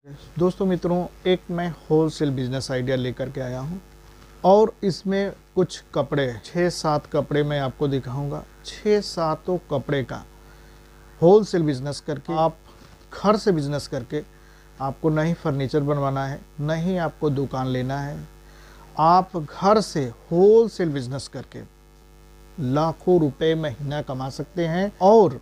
दोस्तों मित्रों, एक मैं होलसेल बिजनेस आइडिया लेकर के आया हूं और इसमें कुछ कपड़े 6-7 कपड़े मैं आपको दिखाऊंगा। 6-7 कपड़े का होलसेल बिजनेस करके आप घर से बिजनेस करके आपको नहीं फर्नीचर बनवाना है, नहीं आपको दुकान लेना है। आप घर से होलसेल बिजनेस करके लाखों रुपए महीना कमा सकते हैं और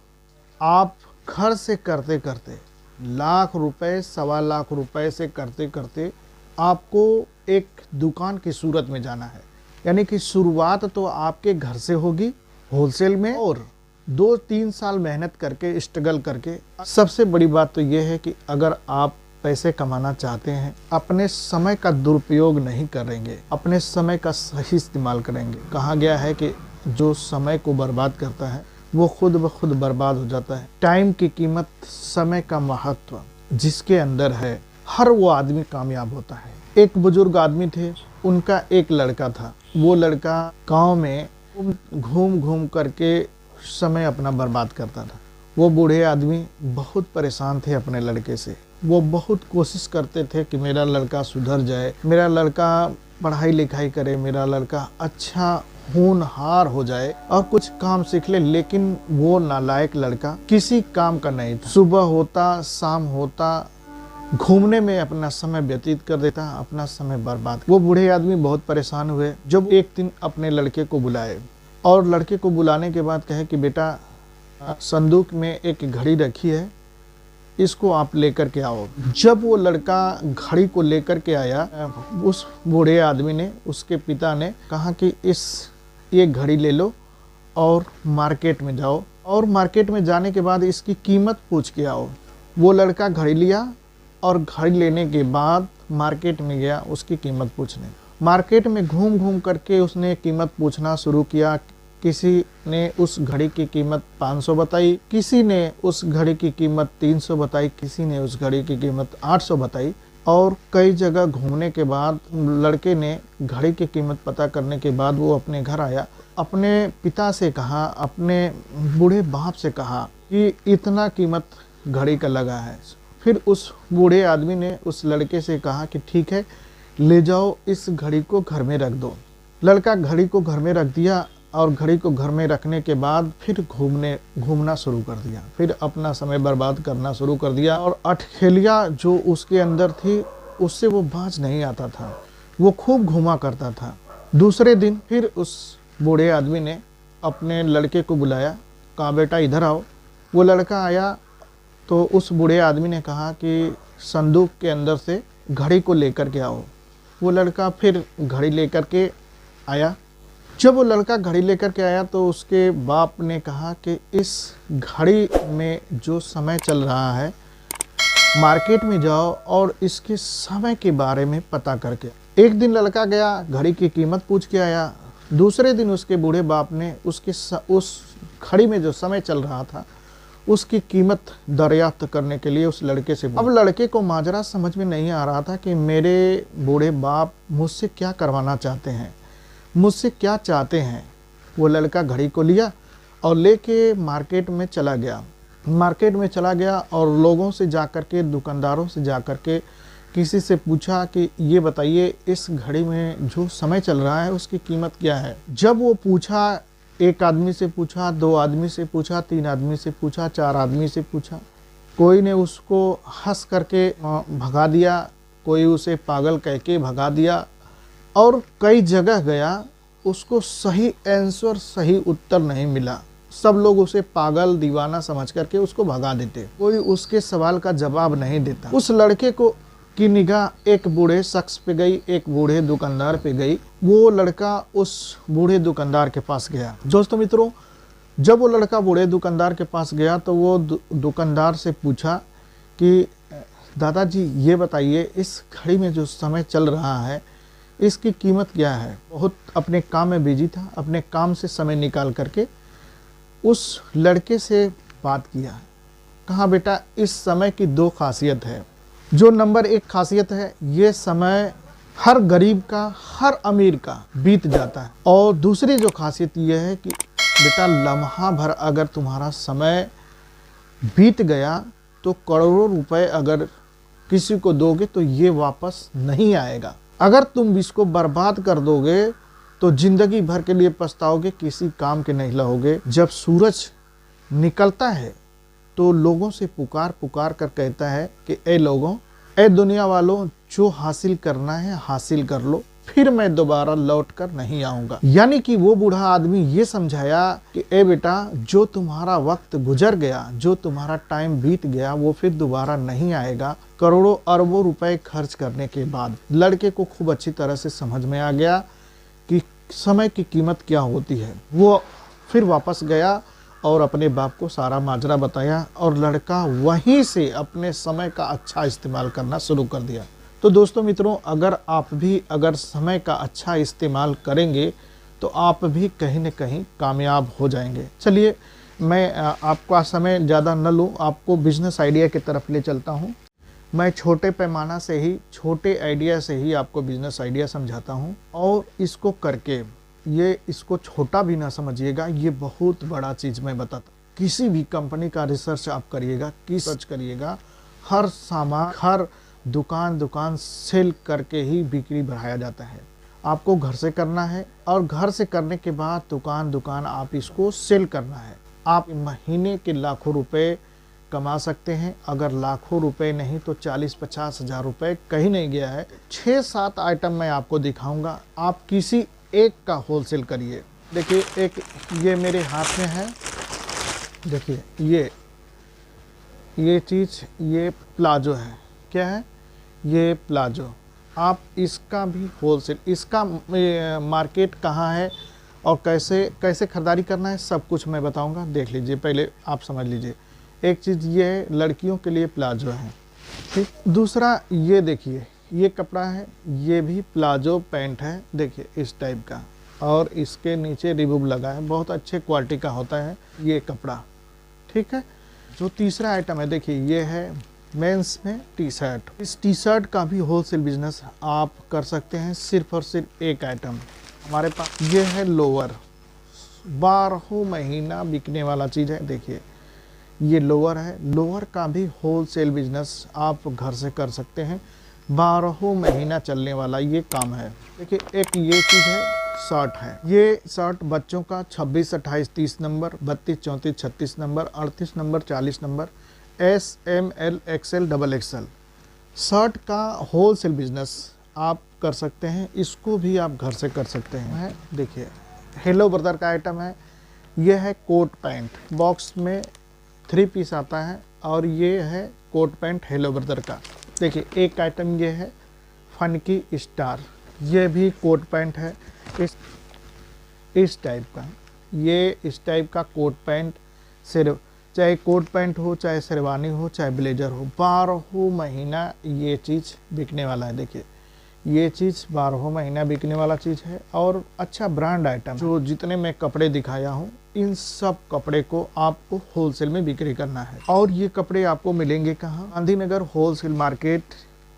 आप घर से करते करते लाख रुपए, 1.25 लाख रुपए से करते करते आपको एक दुकान की सूरत में जाना है। यानी कि शुरुआत तो आपके घर से होगी होलसेल में, और 2-3 साल मेहनत करके स्ट्रगल करके। सबसे बड़ी बात तो यह है कि अगर आप पैसे कमाना चाहते हैं, अपने समय का दुरुपयोग नहीं करेंगे, अपने समय का सही इस्तेमाल करेंगे। कहा गया है कि जो समय को बर्बाद करता है वो खुद ब खुद बर्बाद हो जाता है। टाइम की कीमत, समय का महत्व जिसके अंदर है, हर वो आदमी कामयाब होता है। एक बुजुर्ग आदमी थे, उनका एक लड़का था। वो लड़का गांव में घूम घूम करके समय अपना बर्बाद करता था। वो बूढ़े आदमी बहुत परेशान थे अपने लड़के से। वो बहुत कोशिश करते थे कि मेरा लड़का सुधर जाए, मेरा लड़का पढ़ाई लिखाई करे, मेरा लड़का अच्छा होनहार हो जाए और कुछ काम सीख ले। लेकिन वो नालायक लड़का किसी काम का नहीं था। सुबह होता, शाम होता, घूमने में अपना समय व्यतीत कर देता, अपना समय बर्बाद। वो बूढ़े आदमी बहुत परेशान हुए जब एक दिन अपने लड़के को बुलाए और लड़के को बुलाने के बाद कहे कि बेटा, संदूक में एक घड़ी रखी है, इसको आप लेकर के आओ। जब वो लड़का घड़ी को लेकर के आया, उस बूढ़े आदमी ने, उसके पिता ने कहा कि ये घड़ी ले लो और मार्केट में जाओ, और मार्केट में जाने के बाद इसकी कीमत पूछ के आओ। वो लड़का घड़ी लिया और घड़ी लेने के बाद मार्केट में गया उसकी कीमत पूछने। मार्केट में घूम घूम करके उसने कीमत पूछना शुरू किया। किसी ने उस घड़ी की कीमत 500 बताई, किसी ने उस घड़ी की कीमत 300 बताई, किसी ने उस घड़ी की कीमत 800 बताई। और कई जगह घूमने के बाद लड़के ने घड़ी की कीमत पता करने के बाद वो अपने घर आया, अपने पिता से कहा, अपने बूढ़े बाप से कहा कि इतना कीमत घड़ी का लगा है। फिर उस बूढ़े आदमी ने उस लड़के से कहा कि ठीक है, ले जाओ, इस घड़ी को घर में रख दो। लड़का घड़ी को घर में रख दिया और घड़ी को घर में रखने के बाद फिर घूमना शुरू कर दिया, फिर अपना समय बर्बाद करना शुरू कर दिया। और अटखेलिया जो उसके अंदर थी उससे वो बाज नहीं आता था, वो खूब घूमा करता था। दूसरे दिन फिर उस बूढ़े आदमी ने अपने लड़के को बुलाया, कहा बेटा इधर आओ। वो लड़का आया तो उस बूढ़े आदमी ने कहा कि संदूक के अंदर से घड़ी को लेकर के आओ। वो लड़का फिर घड़ी लेकर के आया। जब वो लड़का घड़ी लेकर के आया तो उसके बाप ने कहा कि इस घड़ी में जो समय चल रहा है, मार्केट में जाओ और इसके समय के बारे में पता करके। एक दिन लड़का गया, घड़ी की कीमत पूछ के आया। दूसरे दिन उसके बूढ़े बाप ने उस घड़ी में जो समय चल रहा था उसकी कीमत दरियाफ्त करने के लिए उस लड़के से। अब लड़के को माजरा समझ में नहीं आ रहा था कि मेरे बूढ़े बाप मुझसे क्या करवाना चाहते हैं, मुझसे क्या चाहते हैं। वो लड़का घड़ी को लिया और लेके मार्केट में चला गया। मार्केट में चला गया और लोगों से जाकर के, दुकानदारों से जाकर के किसी से पूछा कि ये बताइए, इस घड़ी में जो समय चल रहा है उसकी कीमत क्या है। जब वो पूछा, एक आदमी से पूछा, 2 आदमी से पूछा, 3 आदमी से पूछा, 4 आदमी से पूछा, कोई ने उसको हंस करके भगा दिया, कोई उसे पागल कह के भगा दिया, और कई जगह गया, उसको सही आंसर, सही उत्तर नहीं मिला। सब लोग उसे पागल, दीवाना समझ करके उसको भगा देते, कोई उसके सवाल का जवाब नहीं देता। उस लड़के को की निगाह एक बूढ़े शख्स पे गई, एक बूढ़े दुकानदार पे गई। वो लड़का उस बूढ़े दुकानदार के पास गया। दोस्तों मित्रों, जब वो लड़का बूढ़े दुकानदार के पास गया तो वो दुकानदार से पूछा कि दादाजी ये बताइए, इस घड़ी में जो समय चल रहा है इसकी कीमत क्या है। बहुत अपने काम में बिजी था, अपने काम से समय निकाल करके उस लड़के से बात किया। कहा बेटा, इस समय की 2 खासियत है। जो नंबर 1 खासियत है, ये समय हर गरीब का, हर अमीर का बीत जाता है। और दूसरी जो खासियत ये है कि बेटा, लम्हा भर अगर तुम्हारा समय बीत गया तो करोड़ों रुपए अगर किसी को दोगे तो ये वापस नहीं आएगा। अगर तुम इसको बर्बाद कर दोगे तो जिंदगी भर के लिए पछताओगे, किसी काम के नहीं रहोगे। जब सूरज निकलता है तो लोगों से पुकार पुकार कर कहता है कि ए लोगों, ए दुनिया वालों, जो हासिल करना है हासिल कर लो, फिर मैं दोबारा लौट कर नहीं आऊंगा। यानी कि वो बूढ़ा आदमी ये समझाया कि ए बेटा, जो तुम्हारा वक्त गुजर गया, जो तुम्हारा टाइम बीत गया, वो फिर दोबारा नहीं आएगा। करोड़ों अरबों रुपए खर्च करने के बाद लड़के को खूब अच्छी तरह से समझ में आ गया कि समय की कीमत क्या होती है। वो फिर वापस गया और अपने बाप को सारा माजरा बताया और लड़का वहीं से अपने समय का अच्छा इस्तेमाल करना शुरू कर दिया। तो दोस्तों मित्रों, अगर समय का अच्छा इस्तेमाल करेंगे तो आप भी कहीं न कहीं कामयाब हो जाएंगे। चलिए, मैं आपका समय ज़्यादा न लूँ, आपको बिजनेस आइडिया की तरफ ले चलता हूँ। मैं छोटे पैमाना से ही, छोटे आइडिया से ही आपको बिजनेस आइडिया समझाता हूँ, और इसको करके इसको छोटा भी ना समझिएगा, ये बहुत बड़ा चीज़ मैं बताता। किसी भी कंपनी का रिसर्च आप करिएगा, रिसर्च करिएगा, हर सामान, हर दुकान सेल करके ही बिक्री बढ़ाया जाता है। आपको घर से करना है और घर से करने के बाद दुकान आप इसको सेल करना है। आप महीने के लाखों रुपए कमा सकते हैं। अगर लाखों रुपए नहीं तो 40-50 हज़ार रुपये कहीं नहीं गया है। 6-7 आइटम मैं आपको दिखाऊंगा, आप किसी एक का होलसेल करिए। देखिए, एक ये मेरे हाथ में है, देखिए ये चीज़, ये प्लाजो है। क्या है ये? प्लाजो। आप इसका भी होलसेल, इसका मार्केट कहाँ है और कैसे खरीदारी करना है, सब कुछ मैं बताऊंगा। देख लीजिए, पहले आप समझ लीजिए। एक चीज़ ये है, लड़कियों के लिए प्लाजो है, ठीक। दूसरा ये देखिए, ये कपड़ा है, ये भी प्लाजो पैंट है, देखिए इस टाइप का, और इसके नीचे रिबूब लगा है, बहुत अच्छे क्वालिटी का होता है ये कपड़ा, ठीक है। जो तीसरा आइटम है, देखिए ये है मेंस में टी शर्ट। इस टी शर्ट का भी होलसेल बिजनेस आप कर सकते हैं, सिर्फ और सिर्फ एक आइटम हमारे पास। ये है लोअर, 12 महीना बिकने वाला चीज़ है। देखिए ये लोअर है, लोअर का भी होलसेल बिजनेस आप घर से कर सकते हैं, 12 महीना चलने वाला ये काम है। देखिए एक ये चीज़ है, शर्ट है। ये शर्ट बच्चों का 26, 28, 30 number, 32, 34, 36 number, 38 number, 40 number, S, M, L, XL, XXL shirt का होलसेल बिजनेस आप कर सकते हैं। इसको भी आप घर से कर सकते हैं। देखिए हेलो ब्रदर का आइटम है, ये है कोट पैंट, बॉक्स में 3 पीस आता है, और ये है कोट पैंट हेलो ब्रदर का। देखिए एक आइटम ये है फनकी स्टार, ये भी कोट पैंट है, इस टाइप का। ये इस टाइप का कोट पैंट, सिर्फ चाहे कोट पैंट हो, चाहे शेरवानी हो, चाहे ब्लेजर हो, 12 महीना ये चीज़ बिकने वाला है। देखिए ये चीज़ 12 महीना बिकने वाला चीज़ है, और अच्छा ब्रांड आइटम। जो जितने मैं कपड़े दिखाया हूँ, इन सब कपड़े को आपको होलसेल में बिक्री करना है। और ये कपड़े आपको मिलेंगे कहाँ? गांधीनगर होलसेल मार्केट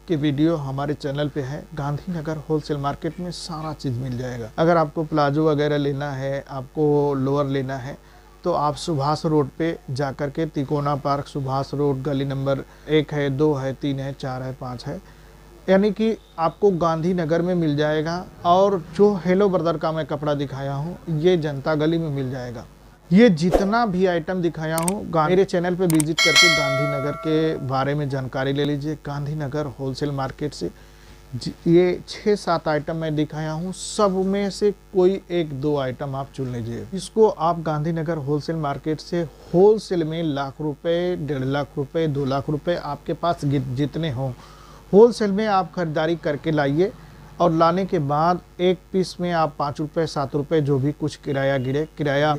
की वीडियो हमारे चैनल पे है। गांधीनगर होलसेल मार्केट में सारा चीज़ मिल जाएगा। अगर आपको प्लाजो वगैरह लेना है, आपको लोअर लेना है, तो आप सुभाष रोड पे जाकर के, तिकोना पार्क, सुभाष रोड, गली नंबर 1 है, 2 है, 3 है, 4 है, 5 है, यानी कि आपको गांधीनगर में मिल जाएगा। और जो हेलो ब्रदर का मैं कपड़ा दिखाया हूँ, ये जनता गली में मिल जाएगा। ये जितना भी आइटम दिखाया हूँ, मेरे चैनल पे विजिट करके गांधीनगर के बारे में जानकारी ले लीजिए। गांधीनगर होलसेल मार्केट से ये 6-7 आइटम मैं दिखाया हूँ, सब में से कोई 1-2 आइटम आप चुन लीजिए। इसको आप गांधीनगर होलसेल मार्केट से होलसेल में लाख रुपए, 1.5 लाख रुपए, 2 लाख रुपए आपके पास जितने हों, होलसेल में आप खरीदारी करके लाइए। और लाने के बाद एक पीस में आप 5 रुपये, 7 रुपये, जो भी कुछ किराया गिरे, किराया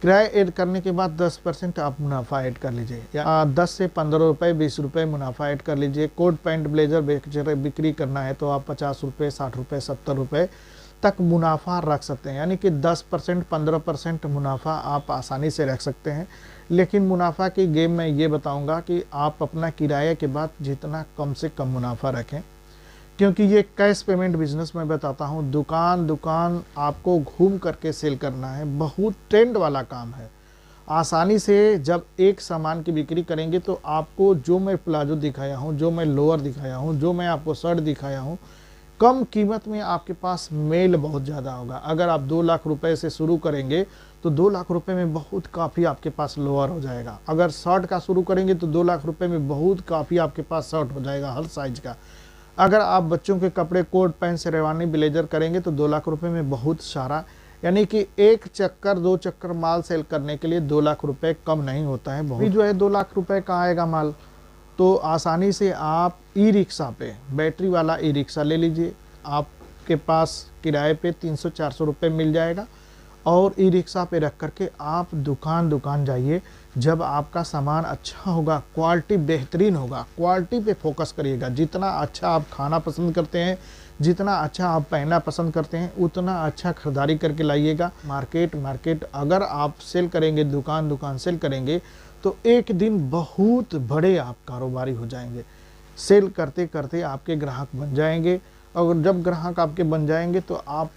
ऐड करने के बाद 10% आप मुनाफा ऐड कर लीजिए, या 10 से 15 रुपये, 20 रुपये मुनाफा ऐड कर लीजिए। कोट पैंट ब्लेजर बिक्री करना है तो आप 50 रुपये, 60 रुपये, 70 रुपये तक मुनाफा रख सकते हैं। यानी कि 10%, 15% मुनाफा आप आसानी से रख सकते हैं। लेकिन मुनाफा की गेम में ये बताऊंगा कि आप अपना किराए के बाद जितना कम से कम मुनाफा रखें, क्योंकि ये कैश पेमेंट बिजनेस मैं बताता हूँ। दुकान आपको घूम करके सेल करना है, बहुत ट्रेंड वाला काम है। आसानी से जब एक सामान की बिक्री करेंगे तो आपको जो मैं प्लाजो दिखाया हूँ, जो मैं लोअर दिखाया हूँ, जो मैं आपको शर्ट दिखाया हूँ, कम कीमत में आपके पास मेल बहुत ज़्यादा होगा। अगर आप 2 लाख रुपए से शुरू करेंगे तो 2 लाख रुपए में बहुत काफ़ी आपके पास लोअर हो जाएगा। अगर शर्ट का शुरू करेंगे तो 2 लाख रुपए में बहुत काफ़ी आपके पास शर्ट हो जाएगा हर साइज का। अगर आप बच्चों के कपड़े, कोट पैंट, शेरवानी, ब्लेजर करेंगे तो 2 लाख रुपए में बहुत सारा, यानी कि एक चक्कर 2 चक्कर माल सेल करने के लिए 2 लाख रुपए कम नहीं होता है। बहुत जो है 2 लाख रुपए का आएगा माल, तो आसानी से आप ई रिक्शा पे, बैटरी वाला ई रिक्शा ले लीजिए। आपके पास किराए पे 300-400 रुपये मिल जाएगा और ई रिक्शा पे रख करके आप दुकान दुकान जाइए। जब आपका सामान अच्छा होगा, क्वालिटी बेहतरीन होगा, क्वालिटी पे फोकस करिएगा। जितना अच्छा आप खाना पसंद करते हैं, जितना अच्छा आप पहनना पसंद करते हैं, उतना अच्छा खरीदारी करके लाइएगा। मार्केट अगर आप सेल करेंगे, दुकान दुकान सेल करेंगे तो एक दिन बहुत बड़े आप कारोबारी हो जाएंगे। सेल करते करते आपके ग्राहक बन जाएंगे और जब ग्राहक आपके बन जाएंगे तो आप